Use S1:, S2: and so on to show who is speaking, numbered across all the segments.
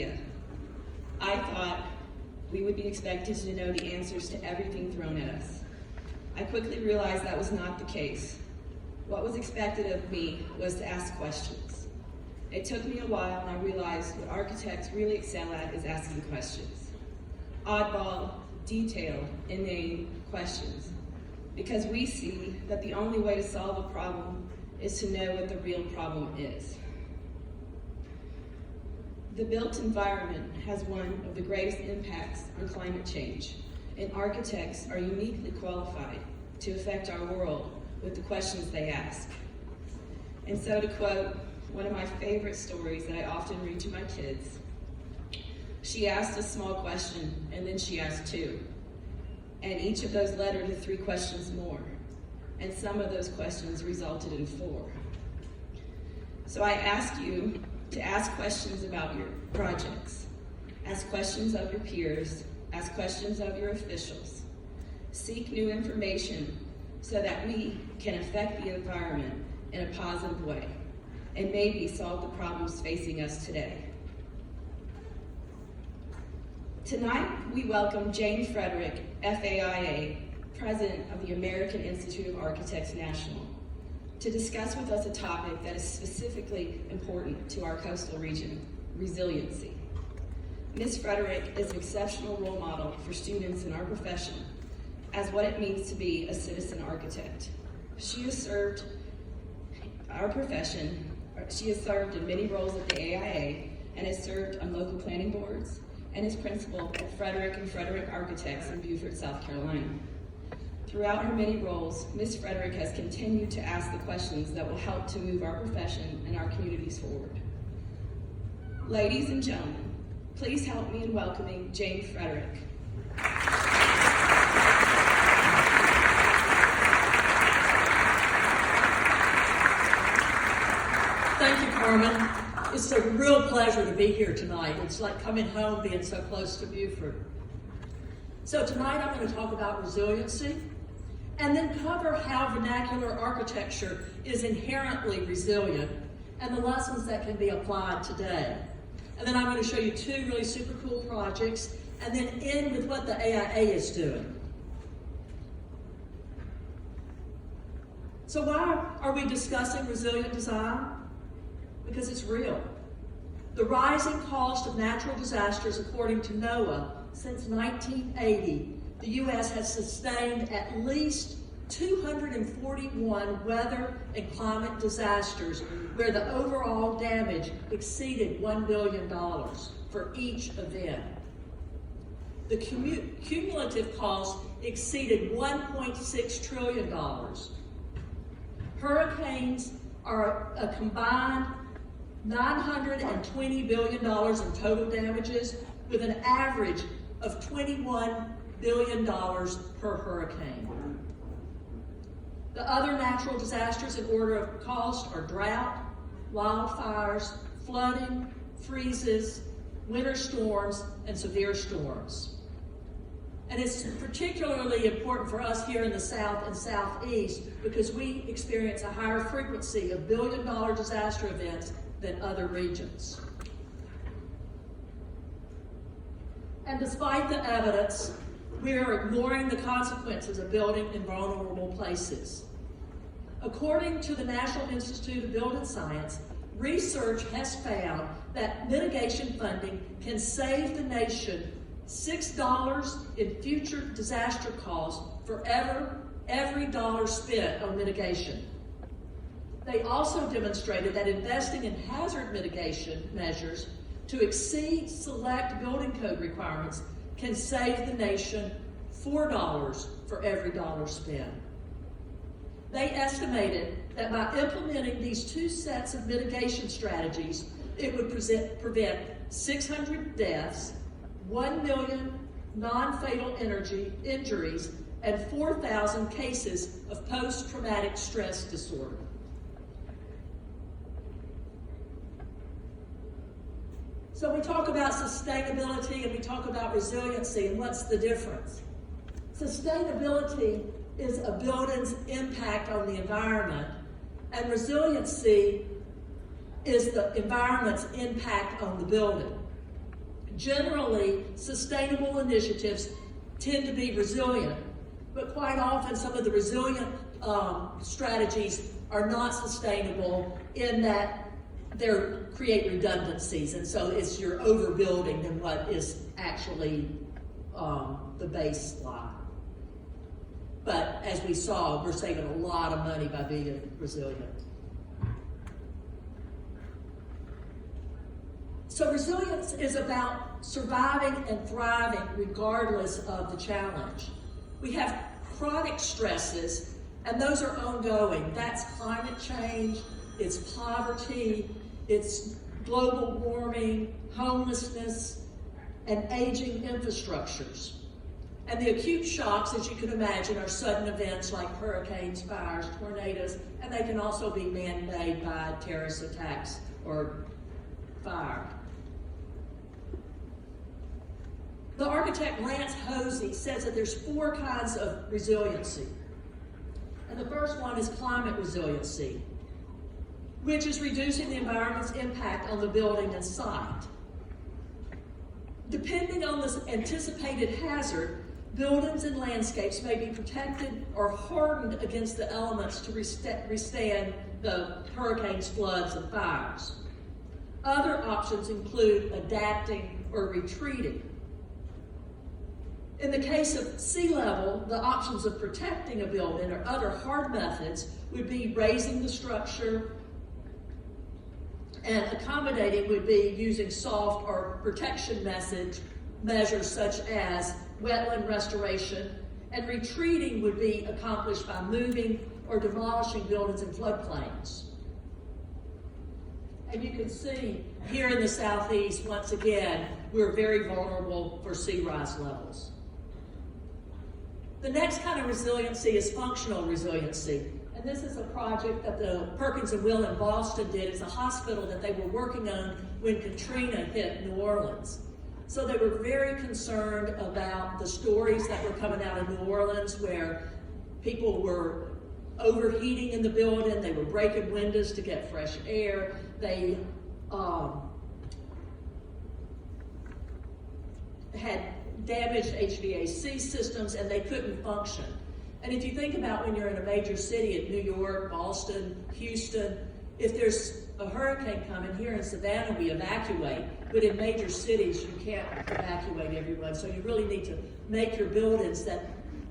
S1: I thought we would be expected to know the answers to everything thrown at us. I quickly realized that was not the case. What was expected of me was to ask questions. It took me a while, and I realized what architects really excel at is asking questions. Oddball, detailed, inane questions. Because we see that the only way to solve a problem is to know what the real problem is. The built environment has one of the greatest impacts on climate change, and architects are uniquely qualified to affect our world with the questions they ask. And so, to quote one of my favorite stories that I often read to my kids, she asked a small question, and then she asked two. And each of those led her to 3 questions more. And some of those questions resulted in 4. So I ask you to ask questions about your projects, ask questions of your peers, ask questions of your officials. Seek new information so that we can affect the environment in a positive way and maybe solve the problems facing us today. Tonight, we welcome Jane Frederick, FAIA, President of the American Institute of Architects National, to discuss with us a topic that is specifically important to our coastal region, resiliency. Ms. Frederick is an exceptional role model for students in our profession as what it means to be a citizen architect. She has served our profession, she has served in many roles at the AIA and has served on local planning boards and is principal at Frederick and Frederick Architects in Beaufort, South Carolina. Throughout her many roles, Ms. Frederick has continued to ask the questions that will help to move our profession and our communities forward. Ladies and gentlemen, please help me in welcoming Jane Frederick.
S2: Thank you, Carmen. It's a real pleasure to be here tonight. It's like coming home being so close to Beaufort. So tonight I'm going to talk about resiliency and then cover how vernacular architecture is inherently resilient and the lessons that can be applied today. And then I'm going to show you 2 really super cool projects and then end with what the AIA is doing. So why are we discussing resilient design? Because it's real. The rising cost of natural disasters, according to NOAA, since 1980, the U.S. has sustained at least 241 weather and climate disasters where the overall damage exceeded $1 billion for each event. The cumulative cost exceeded $1.6 trillion. Hurricanes are a combined $920 billion in total damages, with an average of $21 billion per hurricane. The other natural disasters in order of cost are drought, wildfires, flooding, freezes, winter storms, and severe storms. And it's particularly important for us here in the South and Southeast because we experience a higher frequency of billion-dollar disaster events than other regions. And despite the evidence, we are ignoring the consequences of building in vulnerable places. According to the National Institute of Building Science, research has found that mitigation funding can save the nation $6 in future disaster costs for every dollar spent on mitigation. They also demonstrated that investing in hazard mitigation measures to exceed select building code requirements can save the nation $4 for every dollar spent. They estimated that by implementing these 2 sets of mitigation strategies, it would prevent 600 deaths, 1 million non-fatal injuries, and 4,000 cases of post-traumatic stress disorder. So we talk about sustainability and we talk about resiliency, and what's the difference? Sustainability is a building's impact on the environment, and resiliency is the environment's impact on the building. Generally, sustainable initiatives tend to be resilient, but quite often some of the resilient strategies are not sustainable in that they create redundancies, and so it's you're overbuilding than what is actually the baseline. But as we saw, we're saving a lot of money by being resilient. So resilience is about surviving and thriving regardless of the challenge. We have chronic stresses, and those are ongoing. That's climate change, it's poverty, it's global warming, homelessness, and aging infrastructures. And the acute shocks, as you can imagine, are sudden events like hurricanes, fires, tornadoes, and they can also be man-made by terrorist attacks or fire. The architect Lance Hosey says that there's 4 kinds of resiliency. And the first one is climate resiliency, which is reducing the environment's impact on the building and site. Depending on this anticipated hazard, buildings and landscapes may be protected or hardened against the elements to withstand the hurricanes, floods, and fires. Other options include adapting or retreating. In the case of sea level, the options of protecting a building or other hard methods would be raising the structure, and accommodating would be using soft or protection measures such as wetland restoration, and retreating would be accomplished by moving or demolishing buildings in floodplains. And you can see here in the southeast, once again, we're very vulnerable for sea rise levels. The next kind of resiliency is functional resiliency. And this is a project that the Perkins and Will in Boston did. It's a hospital that they were working on when Katrina hit New Orleans. So they were very concerned about the stories that were coming out of New Orleans where people were overheating in the building, they were breaking windows to get fresh air, they had damaged HVAC systems, and they couldn't function. And if you think about when you're in a major city, in New York, Boston, Houston, if there's a hurricane coming here in Savannah, we evacuate, but in major cities, you can't evacuate everyone. So you really need to make your buildings that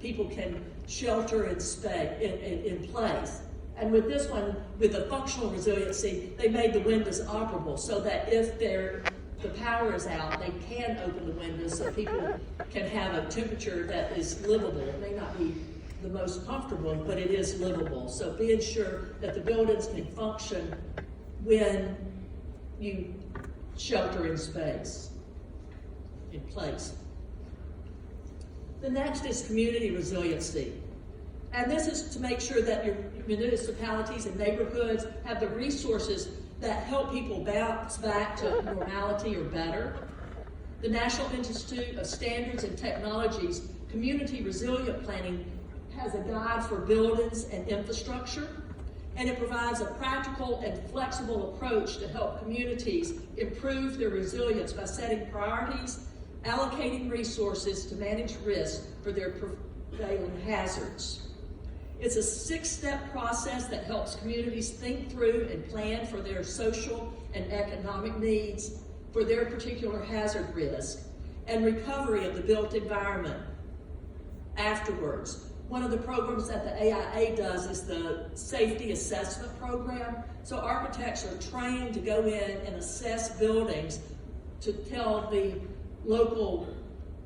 S2: people can shelter and stay in place. And with this one, with the functional resiliency, they made the windows operable so that if the power is out, they can open the windows so people can have a temperature that is livable. It may not be the most comfortable, but it is livable. So being sure that the buildings can function when you shelter in place. The next is community resiliency. And this is to make sure that your municipalities and neighborhoods have the resources that help people bounce back to normality or better. The National Institute of Standards and Technology's Community Resilient Planning has a guide for buildings and infrastructure, and it provides a practical and flexible approach to help communities improve their resilience by setting priorities, allocating resources to manage risk for their prevailing hazards. It's a 6-step process that helps communities think through and plan for their social and economic needs, for their particular hazard risk, and recovery of the built environment afterwards. One of the programs that the AIA does is the Safety Assessment Program. So architects are trained to go in and assess buildings to tell the local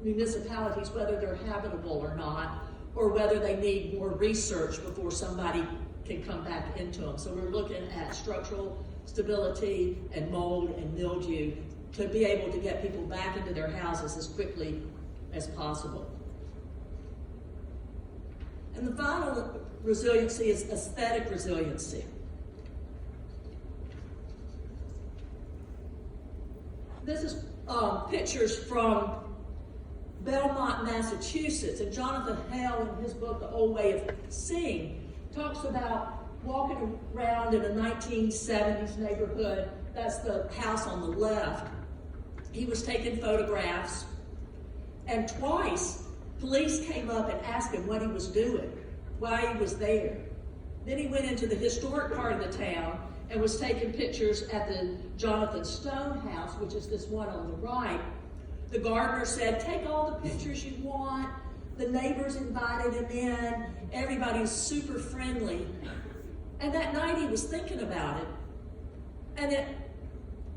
S2: municipalities whether they're habitable or not, or whether they need more research before somebody can come back into them. So we're looking at structural stability and mold and mildew to be able to get people back into their houses as quickly as possible. And the final resiliency is aesthetic resiliency. This is pictures from Belmont, Massachusetts, and Jonathan Hale, in his book, The Old Way of Seeing, talks about walking around in a 1970s neighborhood. That's the house on the left. he was taking photographs, and twice police came up and asked him what he was doing, why he was there. Then he went into the historic part of the town and was taking pictures at the Jonathan Stone house, which is this one on the right. The gardener said, take all the pictures you want. The neighbors invited him in. Everybody was super friendly. And that night he was thinking about it. And it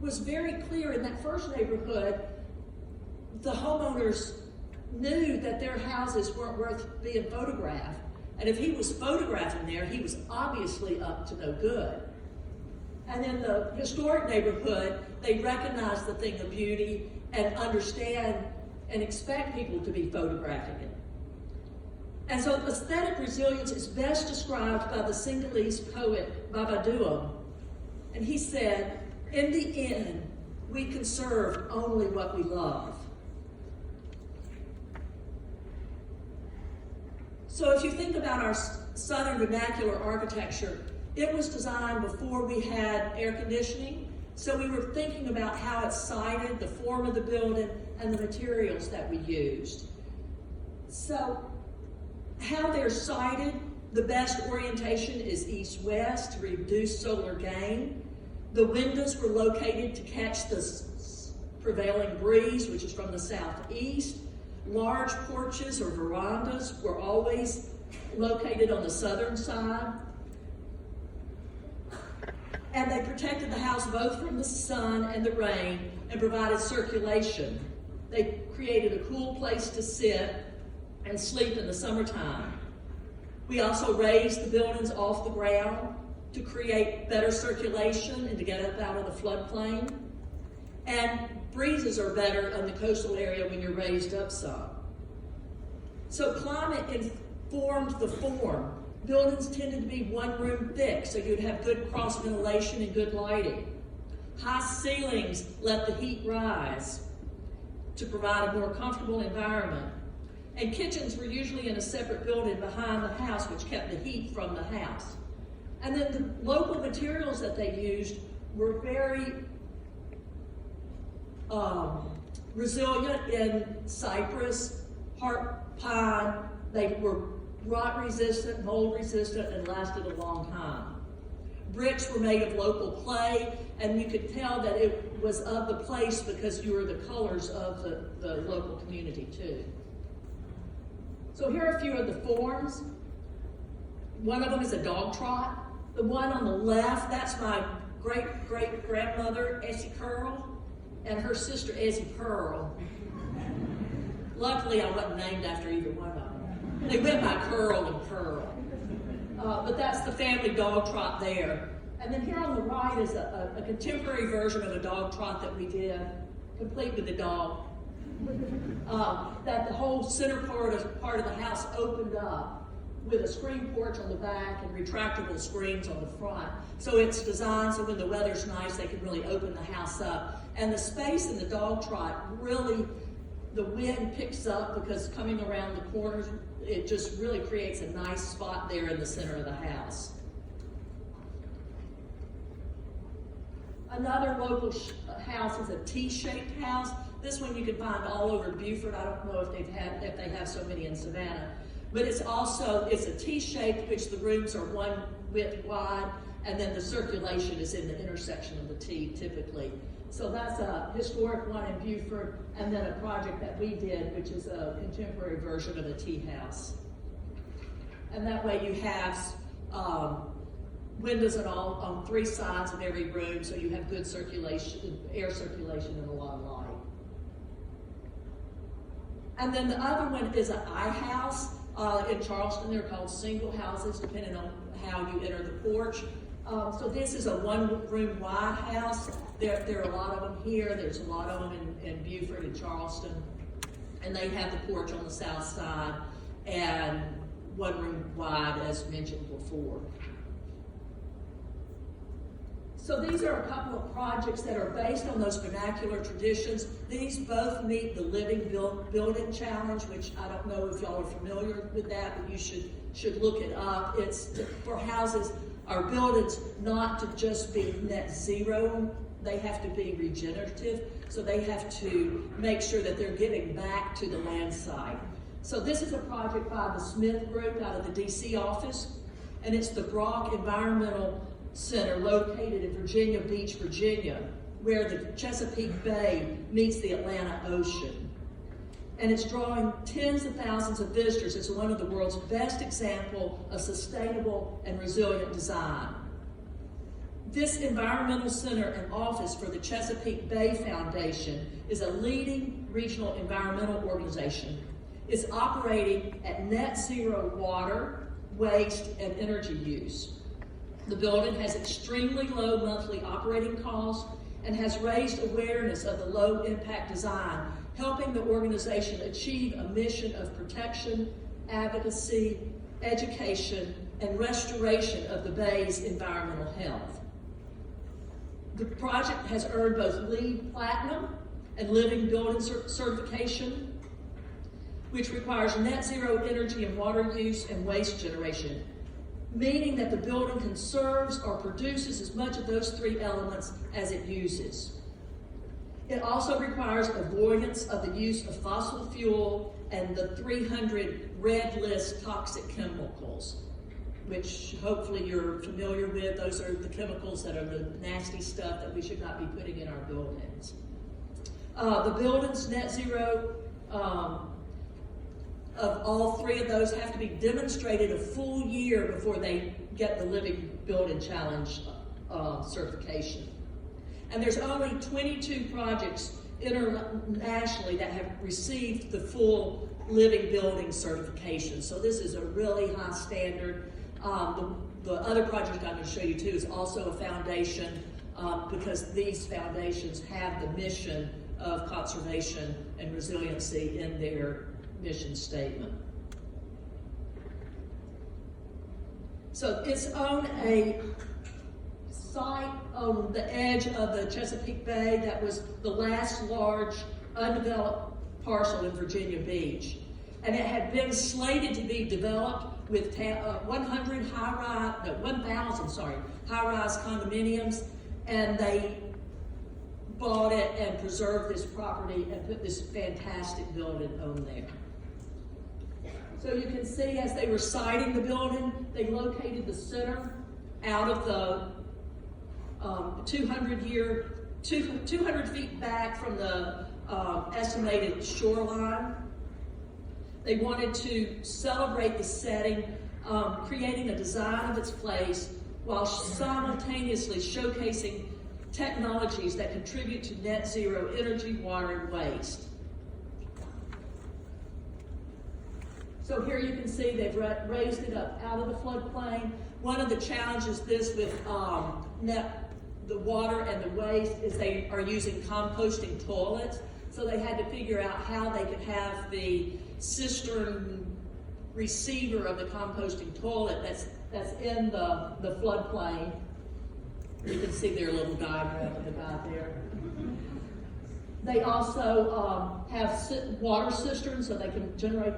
S2: was very clear in that first neighborhood, the homeowners knew that their houses weren't worth being photographed. And if he was photographing there, he was obviously up to no good. And in the historic neighborhood, they recognize the thing of beauty and understand and expect people to be photographing it. And so aesthetic resilience is best described by the Senegalese poet Babadouam. And he said, in the end, we conserve only what we love. So if you think about our Southern vernacular architecture, it was designed before we had air conditioning. So we were thinking about how it's sited, the form of the building, and the materials that we used. So how they're sited, the best orientation is east-west to reduce solar gain. The windows were located to catch the prevailing breeze, which is from the southeast. Large porches or verandas were always located on the southern side. And they protected the house both from the sun and the rain and provided circulation. They created a cool place to sit and sleep in the summertime. We also raised the buildings off the ground to create better circulation and to get up out of the floodplain. And breezes are better in the coastal area when you're raised up some. So climate informed the form. Buildings tended to be one room thick, so you'd have good cross ventilation and good lighting. High ceilings let the heat rise to provide a more comfortable environment. And kitchens were usually in a separate building behind the house, which kept the heat from the house. And then the local materials that they used were very resilient in cypress, heart pine. They were rot resistant, mold resistant, and lasted a long time. Bricks were made of local clay, and you could tell that it was of the place because you were the colors of the local community too. So here are a few of the forms. One of them is a dog trot. The one on the left, that's my great-great-grandmother, Essie Curl, and her sister, Essie Pearl. Luckily, I wasn't named after either one of them. They went by Curl and Pearl. But that's the family dog trot there. And then here on the right is a contemporary version of a dog trot that we did, complete with the dog. That the whole center part of the house opened up with a screen porch on the back and retractable screens on the front. So it's designed so when the weather's nice, they can really open the house up. And the space in the dog trot really, the wind picks up because coming around the corners, it just really creates a nice spot there in the center of the house. Another local house is a T-shaped house. This one you can find all over Beaufort. I don't know if they have so many in Savannah. But it's a T-shaped, which the rooms are one width wide, and then the circulation is in the intersection of the T typically. So that's a historic one in Beaufort, and then a project that we did, which is a contemporary version of a tea house. And that way you have windows on three sides of every room, so you have good circulation, air circulation, and a lot of light. And then the other one is an I house. In Charleston, they're called single houses, depending on how you enter the porch. So this is a one-room wide house. There are a lot of them here. There's a lot of them in Beaufort and Charleston. And they have the porch on the south side and one room wide, as mentioned before. So these are a couple of projects that are based on those vernacular traditions. These both meet the Living Building Challenge, which I don't know if y'all are familiar with that, but you should look it up. It's for houses, our buildings, not to just be net zero. They have to be regenerative. So they have to make sure that they're giving back to the land site. So this is a project by the Smith Group out of the DC office, and it's the Brock Environmental Center located in Virginia Beach, Virginia, where the Chesapeake Bay meets the Atlantic Ocean. And it's drawing tens of thousands of visitors. It's one of the world's best example of sustainable and resilient design. This environmental center and office for the Chesapeake Bay Foundation is a leading regional environmental organization. It's operating at net zero water, waste, and energy use. The building has extremely low monthly operating costs and has raised awareness of the low impact design, helping the organization achieve a mission of protection, advocacy, education, and restoration of the Bay's environmental health. The project has earned both LEED Platinum and Living Building certification, which requires net zero energy and water use and waste generation, meaning that the building conserves or produces as much of those three elements as it uses. It also requires avoidance of the use of fossil fuel and the 300 red list toxic chemicals, which hopefully you're familiar with. Those are the chemicals that are the nasty stuff that we should not be putting in our buildings. The building's net zero, of all three of those have to be demonstrated a full year before they get the Living Building Challenge certification. And there's only 22 projects internationally that have received the full Living Building certification. So this is a really high standard. The other project I'm going to show you too is also a foundation because these foundations have the mission of conservation and resiliency in their mission statement. So it's on a site on the edge of the Chesapeake Bay that was the last large undeveloped parcel in Virginia Beach. And it had been slated to be developed with 1,000 high-rise condominiums, and they bought it and preserved this property and put this fantastic building on there. So you can see as they were siting the building, they located the center out of the 200 feet back from the estimated shoreline. They wanted to celebrate the setting, creating a design of its place while simultaneously showcasing technologies that contribute to net zero energy, water, and waste. So here you can see they've raised it up out of the floodplain. One of the challenges with the water and the waste is they are using composting toilets. So they had to figure out how they could have the cistern receiver of the composting toilet that's in the floodplain. You can see their little diagram of the guy there. They also have water cisterns so they can generate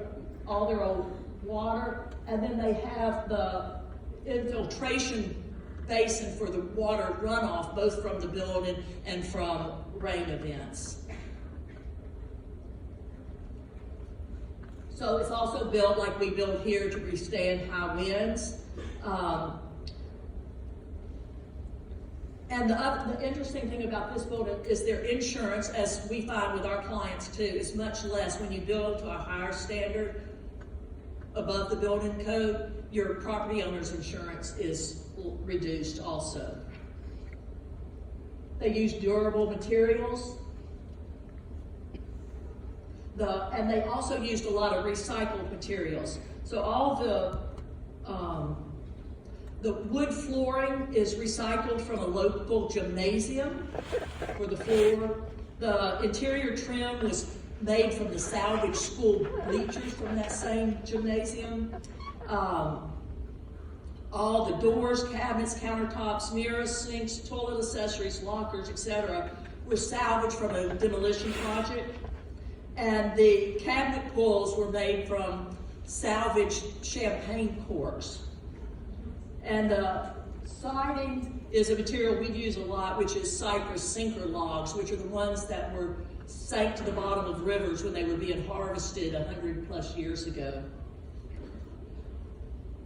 S2: all their old water, and then they have the infiltration basin for the water runoff, both from the building and from rain events. So it's also built like we build here to withstand high winds. And the interesting thing about this building is their insurance, as we find with our clients too, is much less. When you build to a higher standard above the building code, your property owner's insurance is reduced also. They use durable materials. And they also used a lot of recycled materials. So all the wood flooring is recycled from a local gymnasium for the floor. The interior trim was made from the salvaged school bleachers from that same gymnasium. All the doors, cabinets, countertops, mirrors, sinks, toilet accessories, lockers, etc. were salvaged from a demolition project. And the cabinet pulls were made from salvaged champagne corks. And Siding is a material we use a lot, which is cypress sinker logs, which are the ones that were sank to the bottom of rivers when they were being harvested 100+ years ago.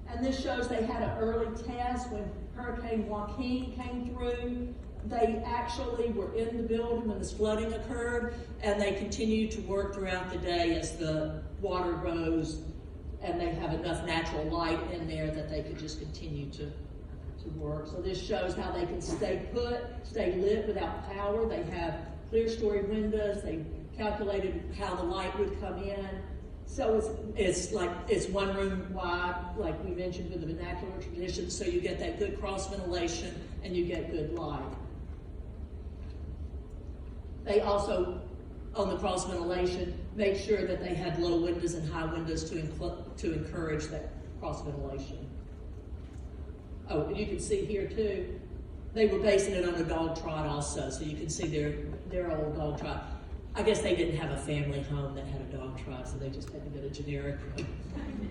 S2: And this shows they had an early test when Hurricane Joaquin came through. They actually were in the building when this flooding occurred, and they continued to work throughout the day as the water rose, and they have enough natural light in there that they could just continue to work. So this shows how they can stay put, stay lit without power. They have clear story windows. They calculated how the light would come in. So it's one room wide, like we mentioned with the vernacular tradition, so you get that good cross ventilation and you get good light. They also, on the cross ventilation, made sure that they had low windows and high windows to encourage that cross ventilation. Oh, and you can see here too, they were basing it on a dog trot also, so you can see their old dog trot. I guess they didn't have a family home that had a dog trot, so they just had to get a generic one.